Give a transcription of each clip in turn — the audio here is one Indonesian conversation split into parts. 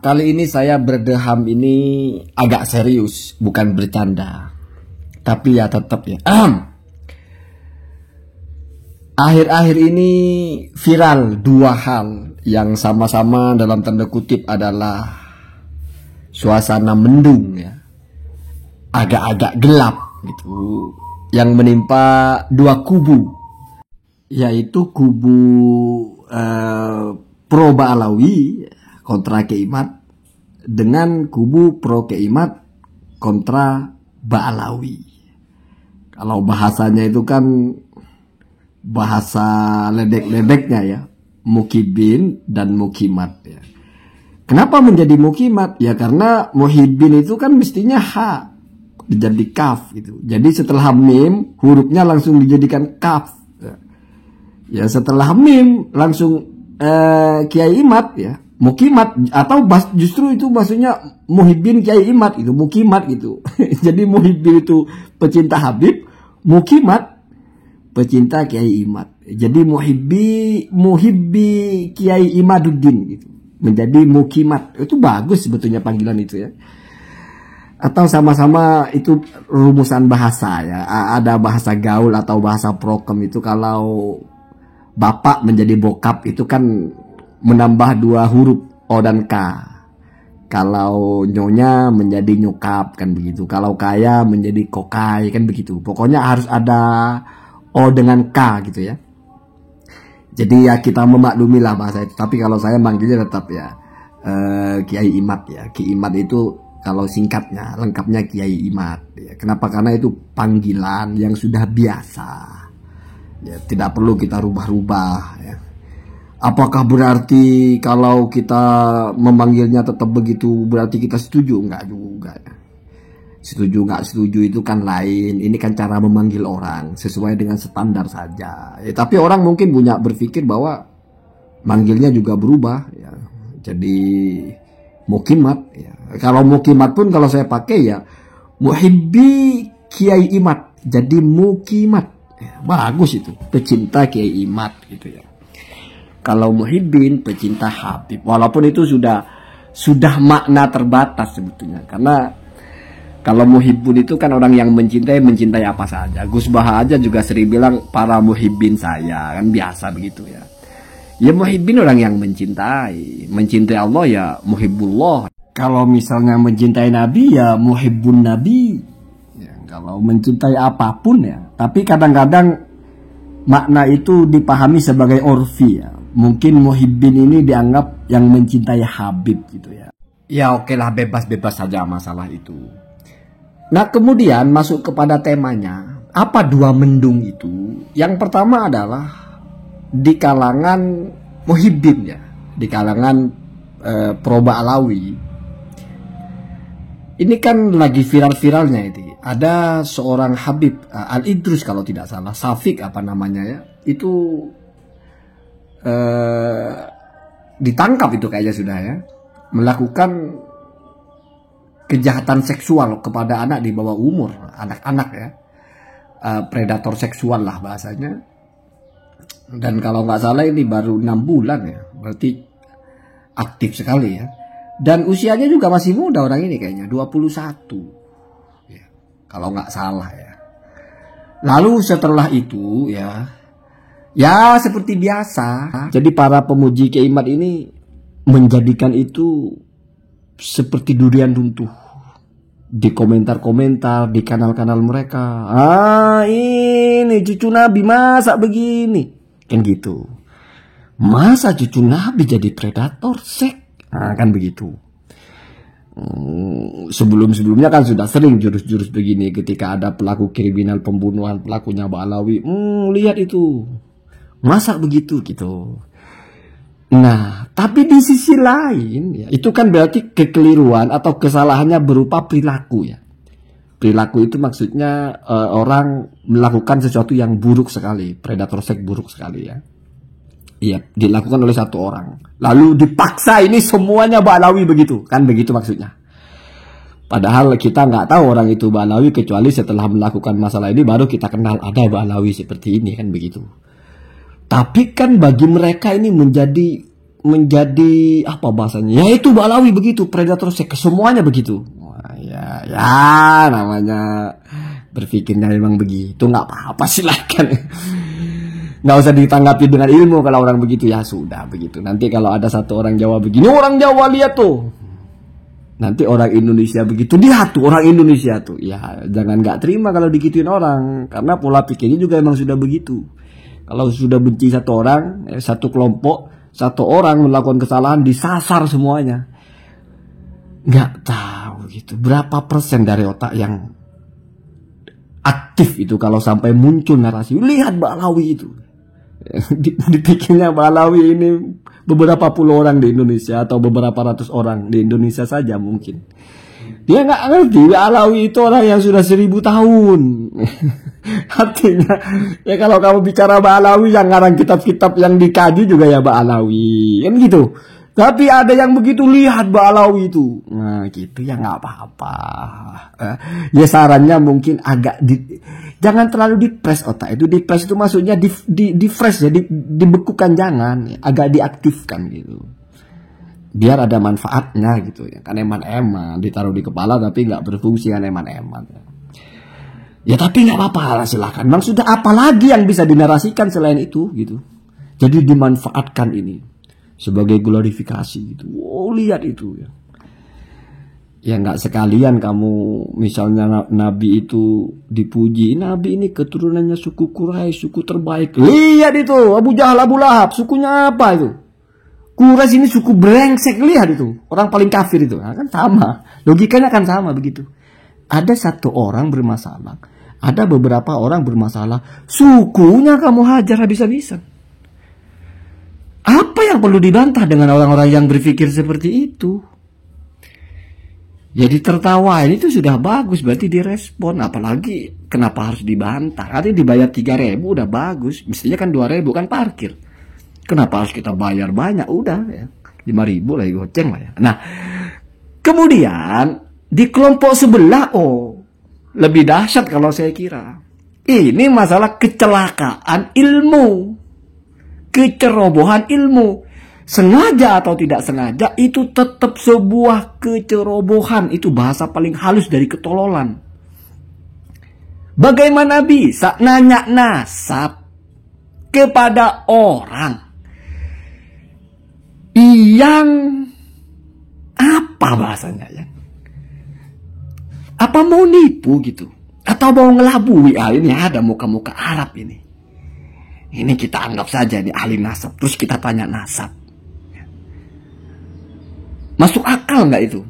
Kali ini saya berdeham ini agak serius, bukan bercanda. Tapi ya tetap ya. Akhir-akhir ini viral dua hal yang sama-sama dalam tanda kutip adalah suasana mendung ya. Agak-agak gelap gitu. Yang menimpa dua kubu. Yaitu kubu pro Ba'alawi kontra Kiai dengan kubu pro Kiai kontra Ba'alawi. Kalau bahasanya itu kan bahasa ledek-ledeknya ya, Mukibin dan Mukimat ya. Kenapa menjadi Mukimat? Ya karena Muhibin itu kan mestinya H jadi kaf gitu. Jadi setelah mim hurufnya langsung dijadikan kaf. Ya setelah mim langsung Kiai Imad ya, Mukimat, atau justru itu maksudnya Muhibin Kiai Imad itu Mukimat gitu. Jadi Muhibin itu pecinta Habib, Mukimat pecinta Kiai Imad. Jadi Muhibbi Kiai Imaduddin gitu. Menjadi Mukimat. Itu bagus sebetulnya panggilan itu ya. Atau sama-sama itu rumusan bahasa ya. Ada bahasa gaul atau bahasa prokem itu kalau bapak menjadi bokap itu kan menambah dua huruf O dan K. Kalau nyonya menjadi nyokap kan begitu. Kalau kaya menjadi kokai kan begitu. Pokoknya harus ada O dengan K gitu ya. Jadi ya kita memaklumi lah bahasa itu. Tapi kalau saya manggilnya tetap ya Kiai Imad ya. Kiai Imad itu kalau singkatnya, lengkapnya Kiai Imad ya. Kenapa? Karena itu panggilan yang sudah biasa. Ya, tidak perlu kita rubah-rubah ya. Apakah berarti kalau kita memanggilnya tetap begitu berarti kita setuju? Enggak juga ya. Setuju nggak setuju itu kan lain. Ini kan cara memanggil orang sesuai dengan standar saja ya, tapi orang mungkin punya berpikir bahwa manggilnya juga berubah ya. Jadi Mukimat ya. Kalau Mukimat pun kalau saya pakai ya Muhibbi Kiai Imad, jadi Mukimat ya, bagus itu, pecinta Kiai Imad gitu ya. Kalau Muhibin pecinta Habib, walaupun itu sudah makna terbatas sebetulnya. Karena kalau Muhibun itu kan orang yang mencintai apa saja. Gus Baha aja juga sering bilang para Muhibin saya, kan biasa begitu ya. Ya Muhibin orang yang mencintai Allah ya Muhibbullah. Kalau misalnya mencintai Nabi ya Muhibbun Nabi. Kalau mencintai apapun ya, tapi kadang-kadang makna itu dipahami sebagai orfi ya. Mungkin Muhibbin ini dianggap yang mencintai Habib gitu ya. Ya oke lah, bebas-bebas saja masalah itu. Nah kemudian masuk kepada temanya. Apa dua mendung itu? Yang pertama adalah di kalangan Muhibbin ya, di kalangan pro Ba'alawi. Ini kan lagi viral-viralnya itu. Ada seorang Habib Al-Idrus kalau tidak salah, Safik apa namanya ya, itu ditangkap itu kayaknya sudah ya, melakukan kejahatan seksual kepada anak di bawah umur, anak-anak ya, predator seksual lah bahasanya. Dan kalau nggak salah ini baru 6 bulan ya, berarti aktif sekali ya. Dan usianya juga masih muda orang ini kayaknya, 21 ya, kalau nggak salah ya. Lalu setelah itu ya seperti biasa. Jadi para pemuji Kiai Imad ini menjadikan itu seperti durian runtuh di komentar-komentar di kanal-kanal mereka. Ini cucu Nabi masa begini kan gitu. Masa cucu Nabi jadi predator seks? Nah, kan begitu. Sebelum-sebelumnya kan sudah sering jurus-jurus begini ketika ada pelaku kriminal pembunuhan, pelakunya Ba'alawi. Lihat itu. Masa begitu gitu. Nah, tapi di sisi lain ya, itu kan berarti kekeliruan atau kesalahannya berupa perilaku ya. Perilaku itu maksudnya orang melakukan sesuatu yang buruk sekali, predator seks buruk sekali ya. Iya, dilakukan oleh satu orang. Lalu dipaksa ini semuanya Ba'alawi begitu. Kan begitu maksudnya. Padahal kita nggak tahu orang itu Ba'alawi kecuali setelah melakukan masalah ini baru kita kenal ada Ba'alawi seperti ini kan begitu. Tapi kan bagi mereka ini menjadi menjadi apa bahasanya? Ya itu Ba'alawi begitu, predator seks, semuanya begitu. Wah, ya namanya berpikirnya memang begitu, nggak apa-apa silakan. Nggak usah ditanggapi dengan ilmu kalau orang begitu, ya sudah begitu. Nanti kalau ada satu orang Jawa begini, orang Jawa lihat tuh. Nanti orang Indonesia begitu, lihat tuh orang Indonesia tuh. Ya jangan nggak terima kalau digituin orang, karena pola pikirnya juga emang sudah begitu. Kalau sudah benci satu orang, satu kelompok, satu orang melakukan kesalahan, disasar semuanya. Nggak tahu gitu berapa persen dari otak yang aktif itu kalau sampai muncul narasi. Lihat Ba'alawi itu. Di pikirnya Ba'alawi ini beberapa puluh orang di Indonesia atau beberapa ratus orang di Indonesia saja mungkin. Dia nggak ngerti Ba'alawi itu orang yang sudah 1000 tahun. Artinya ya kalau kamu bicara Ba'alawi yang ngarang kitab-kitab yang dikaji juga ya Ba'alawi kan gitu. Tapi ada yang begitu, lihat Ba'alawi itu. Nah gitu ya nggak apa-apa. Ya sarannya mungkin agak jangan terlalu dipres otak itu. Dipres itu maksudnya di fresh ya, dibekukan, jangan ya, agak diaktifkan gitu. Biar ada manfaatnya gitu ya. Kan eman-eman ditaruh di kepala tapi nggak berfungsi, kan eman-eman. Ya tapi nggak apa-apa lah, silakan. Bang sudah apalagi yang bisa dinarasikan selain itu gitu. Jadi dimanfaatkan ini sebagai glorifikasi gitu. Oh lihat itu ya. Ya nggak sekalian kamu misalnya Nabi itu dipuji, Nabi ini keturunannya suku Quraisy, suku terbaik. Lihat itu Abu Jahal, Abu Lahab, sukunya apa itu? Quraisy ini suku brengsek, lihat itu. Orang paling kafir itu. Nah, kan sama. Logikanya kan sama begitu. Ada satu orang bermasalah, ada beberapa orang bermasalah, sukunya kamu hajar habis-habisan. Apa yang perlu dibantah dengan orang-orang yang berpikir seperti itu? Jadi tertawain itu sudah bagus, berarti direspon. Apalagi kenapa harus dibantah? Artinya dibayar 3.000 udah bagus. Mestinya kan 2.000 kan parkir. Kenapa harus kita bayar banyak? Udah ya 5.000 lagi goceng lah ya. Nah kemudian di kelompok sebelah, lebih dahsyat kalau saya kira. Ini masalah kecelakaan ilmu, kecerobohan ilmu. Sengaja atau tidak sengaja itu tetap sebuah kecerobohan. Itu bahasa paling halus dari ketololan. Bagaimana bisa nanya nasab kepada orang yang apa bahasanya ya? Apa mau nipu gitu? Atau mau ngelabui? Ini ada muka-muka Arab ini. Ini kita anggap saja ini ahli nasab. Terus kita tanya nasab. Masuk akal nggak itu?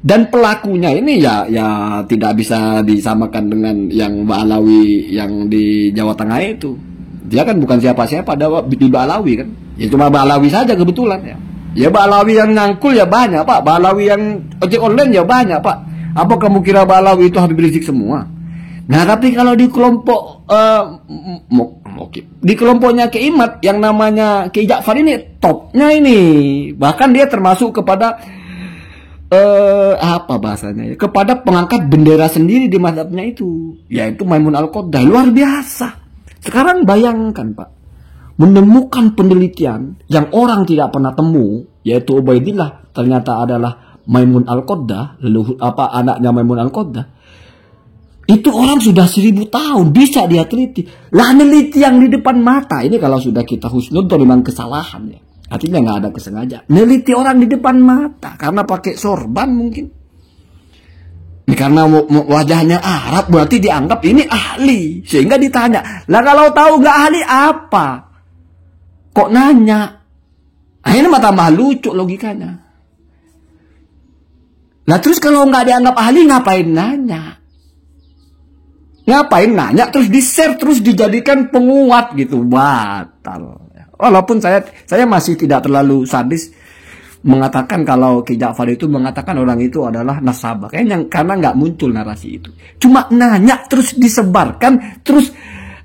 Dan pelakunya ini ya tidak bisa disamakan dengan yang Ba'alawi yang di Jawa Tengah itu. Dia kan bukan siapa-siapa, ada di Ba'alawi kan. Ya cuma Ba'alawi saja kebetulan ya. Ya Ba'alawi yang nyangkul ya banyak Pak. Ba'alawi yang ojek online ya banyak Pak. Apa kamu kira Ba'alawi itu Habib Rizik semua? Nah tapi kalau di kelompok di kelompoknya Kiai Imad yang namanya Kiai Ja'far ini topnya ini. Bahkan dia termasuk kepada apa bahasanya ya? Kepada pengangkat bendera sendiri di mazhabnya itu, yaitu Maimun Al-Qaddah. Luar biasa. Sekarang bayangkan Pak, menemukan penelitian yang orang tidak pernah temu, yaitu Ubaidillah ternyata adalah Maimun Al-Qaddah, anaknya Maimun Al-Qaddah. Itu orang sudah 1000 tahun bisa dia teliti. Lah neliti yang di depan mata. Ini kalau sudah kita husnudon memang kesalahan ya. Artinya nggak ada kesengajaan. Neliti orang di depan mata karena pakai sorban mungkin. Ini karena wajahnya Arab berarti dianggap ini ahli. Sehingga ditanya. Lah kalau tahu nggak ahli apa? Kok nanya? Ini mah tambah lucu logikanya. Nah terus kalau nggak dianggap ahli ngapain nanya? Ngapain nanya terus di-share terus dijadikan penguat gitu, batal. Walaupun saya masih tidak terlalu sadis mengatakan kalau Ki Ja'far itu mengatakan orang itu adalah nasabah. Kayaknya karena nggak muncul narasi itu. Cuma nanya terus disebarkan terus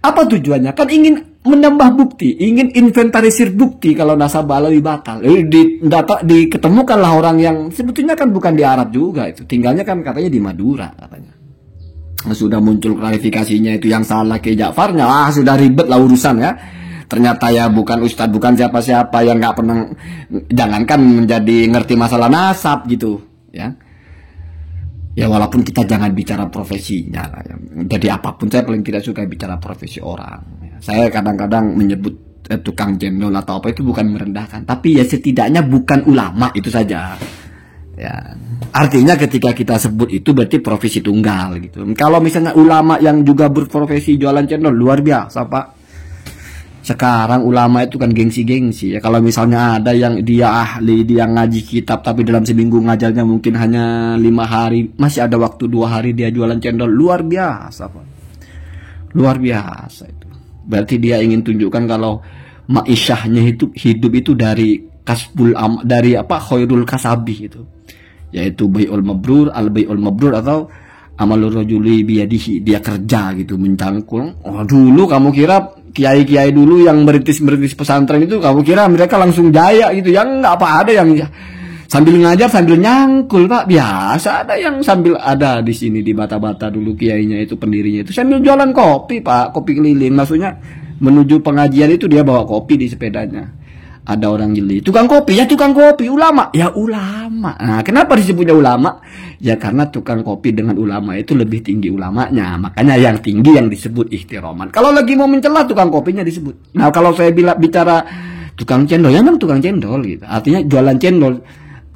apa tujuannya? Kan ingin menambah bukti, ingin inventarisir bukti kalau nasabah Ba'alawi batal. Diketemukanlah orang yang sebetulnya kan bukan di Arab juga itu. Tinggalnya kan katanya di Madura katanya. Sudah muncul klarifikasinya itu yang salah Kiai Ja'farnya, sudah ribet lah urusan ya. ternyata ya bukan ustadz, bukan siapa-siapa, yang nggak pernah, jangankan menjadi ngerti masalah nasab gitu ya. Ya walaupun kita jangan bicara profesinya lah, ya. Jadi apapun, saya paling tidak suka bicara profesi orang ya. Saya kadang-kadang menyebut tukang cendol atau apa itu bukan merendahkan, tapi ya setidaknya bukan ulama, itu saja ya. Artinya ketika kita sebut itu berarti profesi tunggal gitu. Kalau misalnya ulama yang juga berprofesi jualan cendol, luar biasa Pak. Sekarang ulama itu kan gengsi-gengsi ya. Kalau misalnya ada yang dia ahli, dia ngaji kitab, tapi dalam seminggu ngajarnya mungkin hanya 5 hari, masih ada waktu 2 hari dia jualan cendol, luar biasa Pak. Luar biasa itu. Berarti dia ingin tunjukkan kalau ma'isyahnya itu, hidup itu dari kasbul dari apa, khairul kasabi itu, yaitu bai'ul mabrur, al bai'ul mabrur, atau amalur rajuli biyadihi, dia kerja gitu, mencangkul. Oh, dulu kamu kira kiai-kiai dulu yang merintis pesantren itu, kamu kira mereka langsung jaya gitu? Yang nggak apa, ada yang sambil ngajar sambil nyangkul Pak, biasa. Ada yang sambil, ada di sini di Bata-Bata dulu kiainya itu, pendirinya itu sambil jualan kopi Pak, kopi keliling. Maksudnya menuju pengajian itu dia bawa kopi di sepedanya. Ada orang jeli, tukang kopi ya tukang kopi, ulama ya ulama. Nah, kenapa disebutnya ulama? Ya karena tukang kopi dengan ulama itu lebih tinggi ulamanya. Makanya yang tinggi yang disebut ihtiraman. Kalau lagi mau mencela, tukang kopinya disebut. Nah, kalau saya bicara tukang cendol, ya memang tukang cendol gitu. Artinya jualan cendol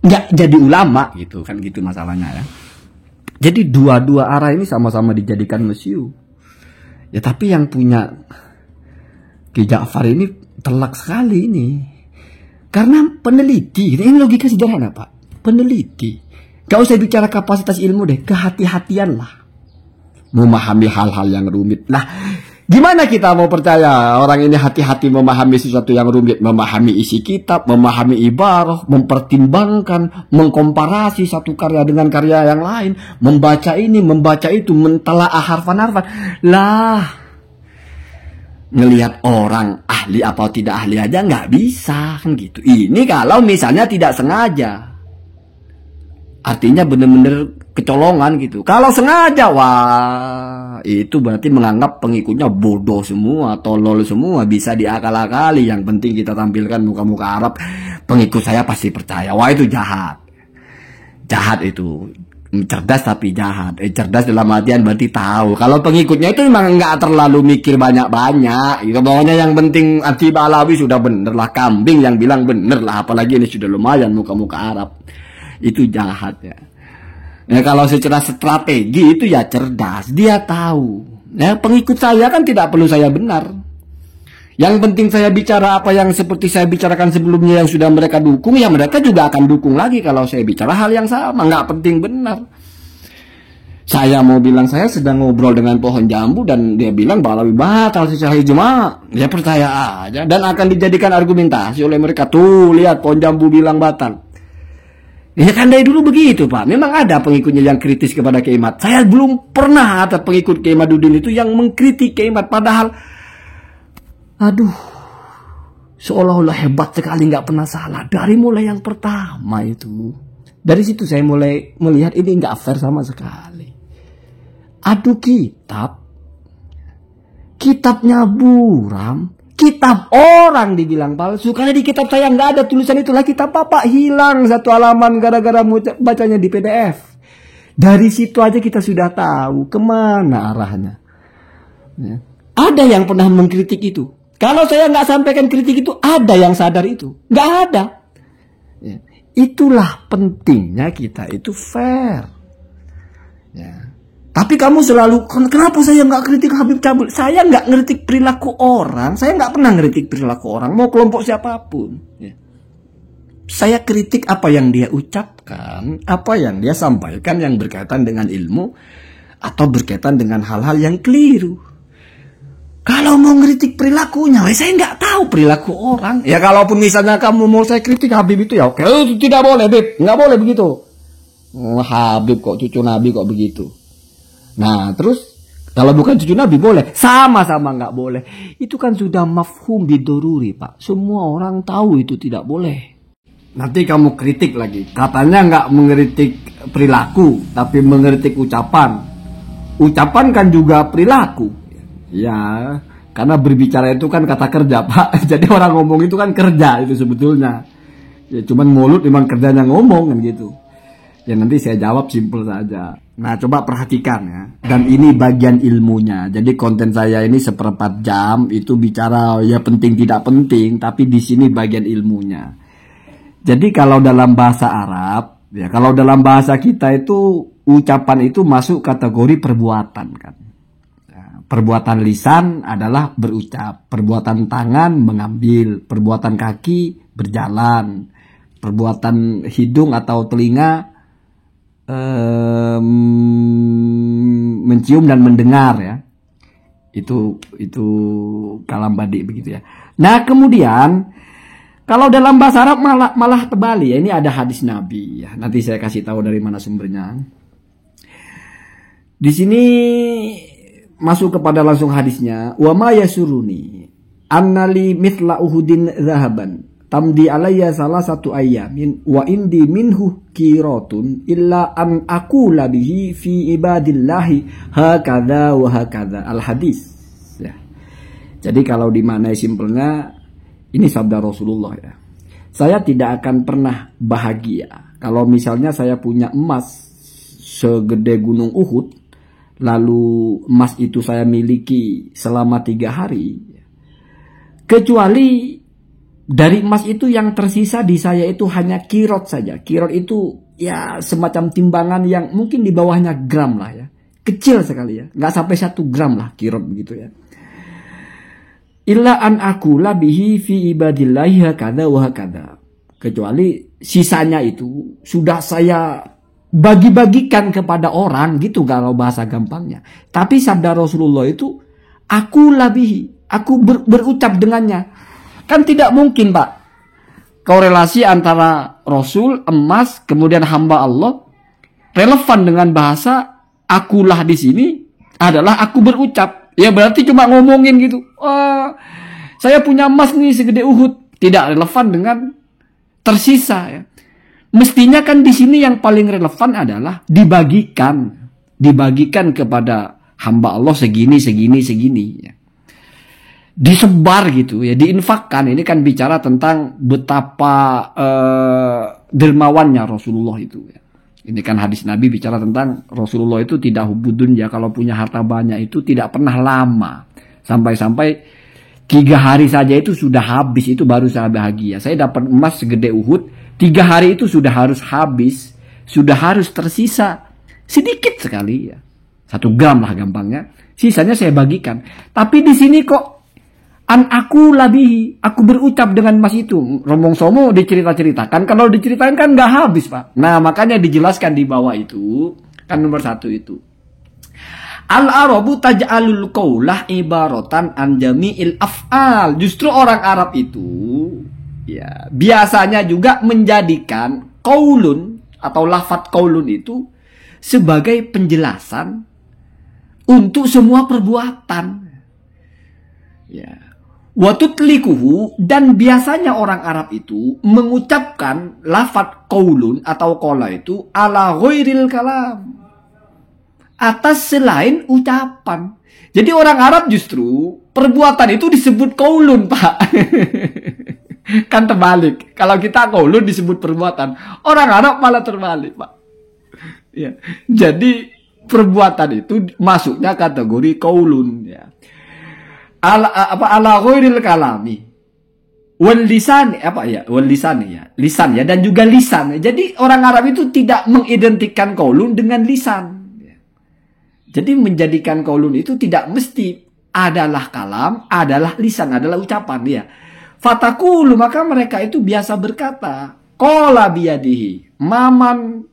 nggak jadi ulama gitu kan, gitu masalahnya ya. Jadi dua-dua arah ini sama-sama dijadikan museum. Ya tapi yang punya Ki Ja'far ini telak sekali ini. Karena peneliti, ini logika sederhana Pak. Peneliti, gak usah bicara kapasitas ilmu deh, kehati-hatian lah memahami hal-hal yang rumit. Nah, gimana kita mau percaya orang ini hati-hati memahami sesuatu yang rumit, memahami isi kitab, memahami ibarah, mempertimbangkan, mengkomparasi satu karya dengan karya yang lain, membaca ini, membaca itu, mentelaah harfan-harfan. Lah, ngelihat orang ahli apa tidak ahli aja nggak bisa kan gitu. Ini kalau misalnya tidak sengaja, artinya bener-bener kecolongan gitu. Kalau sengaja, wah itu berarti menganggap pengikutnya bodoh semua, tolol semua, bisa diakal-akali. Yang penting kita tampilkan muka-muka Arab, pengikut saya pasti percaya. Wah itu jahat, jahat itu. Cerdas tapi jahat. Cerdas dalam artian berarti tahu kalau pengikutnya itu memang nggak terlalu mikir banyak-banyak gitu. Pokoknya yang penting anti Balawi sudah bener lah, kambing yang bilang bener lah, apalagi ini sudah lumayan muka-muka Arab. Itu jahat ya. Ya kalau secara strategi itu ya cerdas, dia tahu ya pengikut saya kan tidak perlu saya benar. Yang penting saya bicara apa yang seperti saya bicarakan sebelumnya yang sudah mereka dukung, ya mereka juga akan dukung lagi kalau saya bicara hal yang sama. Nggak penting benar. Saya mau bilang saya sedang ngobrol dengan pohon jambu dan dia bilang Balawi batal secara ijma, dia percaya aja dan akan dijadikan argumentasi oleh mereka. Tuh lihat pohon jambu bilang batal. Ya kan dari dulu begitu Pak. Memang ada pengikutnya yang kritis kepada Kiai Mat. Saya belum pernah ada pengikut Kiai Maduddin itu yang mengkritik Kiai Mat, padahal aduh, seolah-olah hebat sekali, nggak pernah salah dari mulai yang pertama itu. Dari situ saya mulai melihat ini nggak fair sama sekali. Adu kitabnya buram, kitab orang dibilang palsu karena di kitab saya nggak ada tulisan itulah. Kitab Bapak hilang satu halaman gara-gara bacanya di PDF. Dari situ aja kita sudah tahu kemana arahnya. Ya. Ada yang pernah mengkritik itu. Kalau saya nggak sampaikan kritik itu, ada yang sadar itu? Nggak ada. Ya. Itulah pentingnya kita itu fair. Ya. Tapi kamu selalu, kenapa saya nggak kritik Habib Cabul? Saya nggak ngeritik perilaku orang. Saya nggak pernah ngeritik perilaku orang. Mau kelompok siapapun. Ya. Saya kritik apa yang dia ucapkan, apa yang dia sampaikan yang berkaitan dengan ilmu, atau berkaitan dengan hal-hal yang keliru. Kalau mau ngeritik perilakunya, saya nggak tahu perilaku orang. Ya kalaupun misalnya kamu mau saya kritik Habib itu ya oke, tidak boleh Habib, nggak boleh begitu. Habib kok cucu Nabi kok begitu. Nah terus kalau bukan cucu Nabi boleh, sama-sama nggak boleh. Itu kan sudah mafhum bidoruri Pak. Semua orang tahu itu tidak boleh. Nanti kamu kritik lagi, katanya nggak mengkritik perilaku, tapi mengkritik ucapan. Ucapan kan juga perilaku. Ya, Karena berbicara itu kan kata kerja, Pak. Jadi orang ngomong itu kan kerja itu sebetulnya. Ya cuman mulut memang kerjanya ngomong kan gitu. Ya nanti saya jawab simpel saja. Nah coba perhatikan ya. Dan ini bagian ilmunya. Jadi konten saya ini 1/4 jam itu bicara ya penting tidak penting. Tapi di sini bagian ilmunya. Jadi kalau dalam bahasa Arab, ya kalau dalam bahasa kita itu ucapan itu masuk kategori perbuatan kan. Perbuatan lisan adalah berucap, perbuatan tangan mengambil, perbuatan kaki berjalan, perbuatan hidung atau telinga mencium dan mendengar ya. Itu kalam badi begitu ya. Nah, kemudian kalau dalam bahasa Arab malah terbalik ya. Ini ada hadis Nabi ya. Nanti saya kasih tahu dari mana sumbernya. Di sini masuk kepada langsung hadisnya, wa ma yasuruni annali mithla uhudin zahaban tamdi alayya salah satu ayamin wa indi minhu kiratun illa an aqula bihi fi ibadillahi hakadha wa hakadha. Al hadis ya. Jadi kalau dimaknai simpelnya ini sabda Rasulullah ya. Saya tidak akan pernah bahagia kalau misalnya saya punya emas segede gunung Uhud, lalu emas itu saya miliki selama 3 hari, kecuali dari emas itu yang tersisa di saya itu hanya kirot saja. Kirot itu ya semacam timbangan yang mungkin di bawahnya gram lah ya, kecil sekali ya, nggak sampai 1 gram lah kirot begitu ya. Illa an aqula bihi fi ibadillahi hakadha wa hakadha. Kecuali sisanya itu sudah saya bagi-bagikan kepada orang gitu kalau bahasa gampangnya. Tapi sabda Rasulullah itu aku labihi, aku berucap dengannya. Kan tidak mungkin Pak korelasi antara Rasul, emas, kemudian hamba Allah relevan dengan bahasa akulah di sini adalah aku berucap. Ya berarti cuma ngomongin gitu. Saya punya emas nih segede Uhud, tidak relevan dengan tersisa ya. Mestinya kan di sini yang paling relevan adalah dibagikan kepada hamba Allah segini ya. Disebar gitu ya, diinfakkan. Ini kan bicara tentang betapa dermawannya Rasulullah itu ya. Ini kan hadis Nabi bicara tentang Rasulullah itu tidak hubudun ya, kalau punya harta banyak itu tidak pernah lama. Sampai 3 hari saja itu sudah habis, itu baru saya bahagia. Saya dapat emas segede Uhud, 3 hari itu sudah harus habis, sudah harus tersisa sedikit sekali ya, 1 gram lah gampangnya. Sisanya saya bagikan. Tapi di sini kok an aku labihi, aku berucap dengan emas itu. Rombong somo dicerita-ceritakan, kalau diceritain kan nggak habis Pak. Nah makanya dijelaskan di bawah itu kan nomor 1 itu. Al-Arabu taj'alul qawlah ibaratan an jami'il af'al. Justru orang Arab itu ya biasanya juga menjadikan qaulun atau lafadz qaulun itu sebagai penjelasan untuk semua perbuatan. Ya. Wa tutlikuhu, dan biasanya orang Arab itu mengucapkan lafadz qaulun atau qala itu ala ghairil kalam, atas selain ucapan. Jadi orang Arab justru perbuatan itu disebut qaulun Pak. Kan terbalik. Kalau kita qaulun disebut perbuatan, orang Arab malah terbalik Pak. Ya. Jadi perbuatan itu masuknya kategori qaulun ya. Ala ghairil kalami wal lisan wal lisan ya, lisan ya, dan juga lisan. Jadi orang Arab itu tidak mengidentikan qaulun dengan lisan. Jadi menjadikan qaulun itu tidak mesti adalah kalam, adalah lisan, adalah ucapan ya. Fatakulu, maka mereka itu biasa berkata qala biyadihi, maman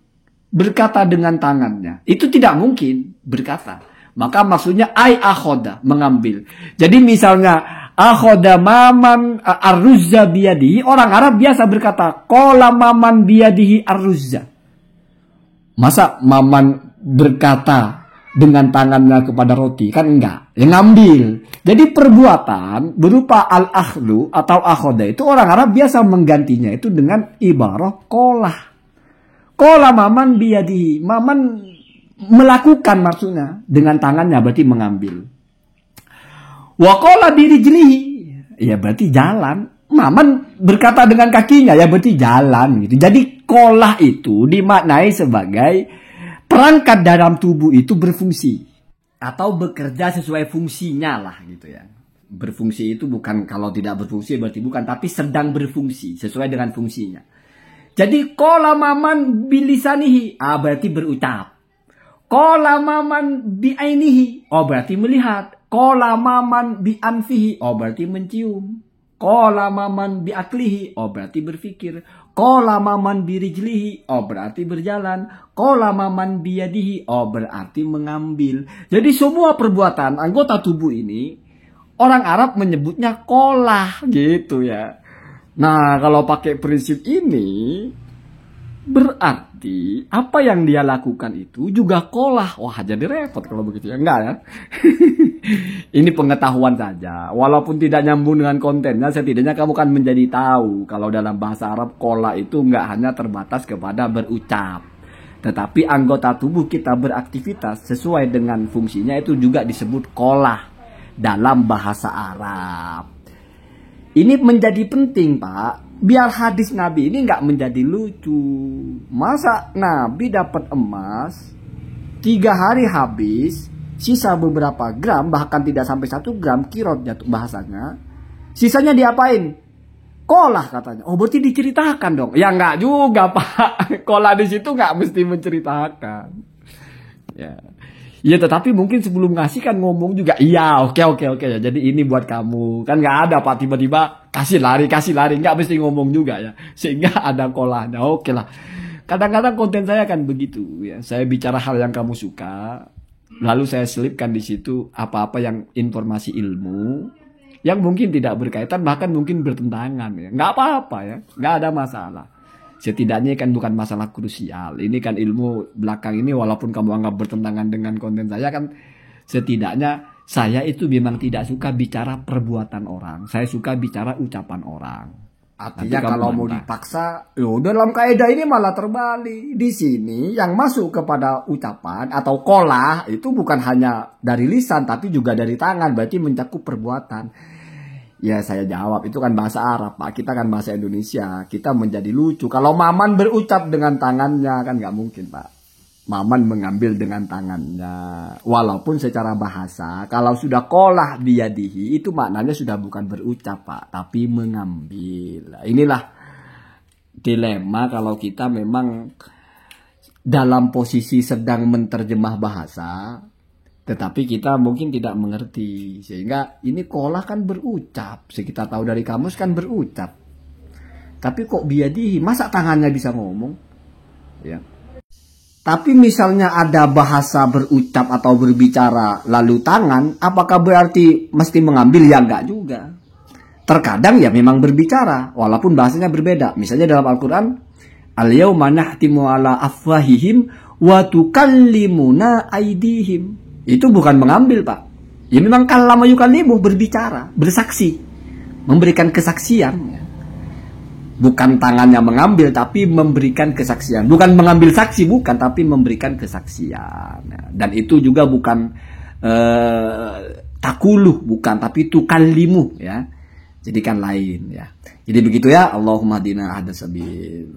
berkata dengan tangannya. Itu tidak mungkin berkata. Maka maksudnya ay akhoda, mengambil. Jadi misalnya akhoda maman arruzza biyadihi, orang Arab biasa berkata qala maman biyadihi arruzza. Masa maman berkata dengan tangannya kepada roti? Kan enggak, ya ngambil. Jadi perbuatan berupa al-akhdu atau akhoda itu orang Arab biasa menggantinya itu dengan ibarah qala. Qala maman biyadihi, maman melakukan maksudnya dengan tangannya, berarti mengambil. Wa qala birijlihi. Ya berarti jalan. Maman berkata dengan kakinya, ya berarti jalan gitu. Jadi qolah itu dimaknai sebagai perangkat dalam tubuh itu berfungsi atau bekerja sesuai fungsinya lah gitu ya. Berfungsi itu bukan, kalau tidak berfungsi berarti bukan, tapi sedang berfungsi sesuai dengan fungsinya. Jadi qala maman bilisanihi, berarti berucap. Qala maman bi'ainihi, berarti melihat. Qala maman bi'anfihi, berarti mencium. Qala maman bi'aklihi, berarti berpikir. Qala maman birijlihi, berarti berjalan. Qala maman biyadihi, berarti mengambil. Jadi semua perbuatan anggota tubuh ini orang Arab menyebutnya qolah gitu ya. Nah, kalau pakai prinsip ini berarti apa yang dia lakukan itu juga qolah. Wah, jadi repot kalau begitu ya. Enggak ya. Ini pengetahuan saja. Walaupun tidak nyambung dengan kontennya, setidaknya kamu kan menjadi tahu kalau dalam bahasa Arab qolah itu enggak hanya terbatas kepada berucap. Tetapi anggota tubuh kita beraktivitas sesuai dengan fungsinya itu juga disebut qolah dalam bahasa Arab. Ini menjadi penting, Pak. Biar hadis Nabi ini nggak menjadi lucu. Masa Nabi dapat emas 3 hari habis, sisa beberapa gram, bahkan tidak sampai 1 gram kirot jatuh bahasanya. Sisanya diapain? Qolah katanya. Berarti diceritakan dong. Ya nggak juga, Pak. Qolah di situ nggak mesti menceritakan. Ya. Ya, tetapi mungkin sebelum ngasih kan ngomong juga, iya oke. Jadi ini buat kamu. Kan nggak ada Pak tiba-tiba kasih lari. Nggak mesti ngomong juga ya. Sehingga ada kolahnya. Oke lah. Kadang-kadang konten saya kan begitu ya. Saya bicara hal yang kamu suka. Lalu saya selipkan di situ apa-apa yang informasi ilmu. Yang mungkin tidak berkaitan, bahkan mungkin bertentangan ya. Nggak apa-apa ya. Nggak ada masalah. Setidaknya kan bukan masalah krusial. Ini kan ilmu belakang ini, walaupun kamu anggap bertentangan dengan konten saya, kan setidaknya saya itu memang tidak suka bicara perbuatan orang. Saya suka bicara ucapan orang. Artinya kalau mau dipaksa, dalam kaidah ini malah terbalik. Di sini yang masuk kepada ucapan atau qolah itu bukan hanya dari lisan, tapi juga dari tangan. Berarti mencakup perbuatan. Ya saya jawab, itu kan bahasa Arab Pak, kita kan bahasa Indonesia, kita menjadi lucu. Kalau Maman berucap dengan tangannya kan nggak mungkin Pak. Maman mengambil dengan tangannya. Walaupun secara bahasa, kalau sudah qolah biyadihi, itu maknanya sudah bukan berucap Pak, tapi mengambil. Inilah dilema kalau kita memang dalam posisi sedang menerjemah bahasa, tetapi kita mungkin tidak mengerti. Sehingga ini qolah kan berucap. Kita tahu dari kamus kan berucap. Tapi kok biyadihi, masa tangannya bisa ngomong? Ya. Tapi misalnya ada bahasa berucap atau berbicara lalu tangan, apakah berarti mesti mengambil? Ya enggak juga. Terkadang ya memang berbicara, walaupun bahasanya berbeda. Misalnya dalam Al-Quran, al-yawma nahtimu ala afwahihim wa tukallimuna aydihim. Itu bukan mengambil Pak. Ya memang kallama yukallimu, berbicara, bersaksi, memberikan kesaksian. Bukan tangannya mengambil, tapi memberikan kesaksian. Bukan mengambil saksi, bukan, tapi memberikan kesaksian. Dan itu juga bukan takuluh, bukan, tapi tukallimu ya. Jadi kan lain ya. Jadi begitu ya. Allahumma hadina ahdas sabil.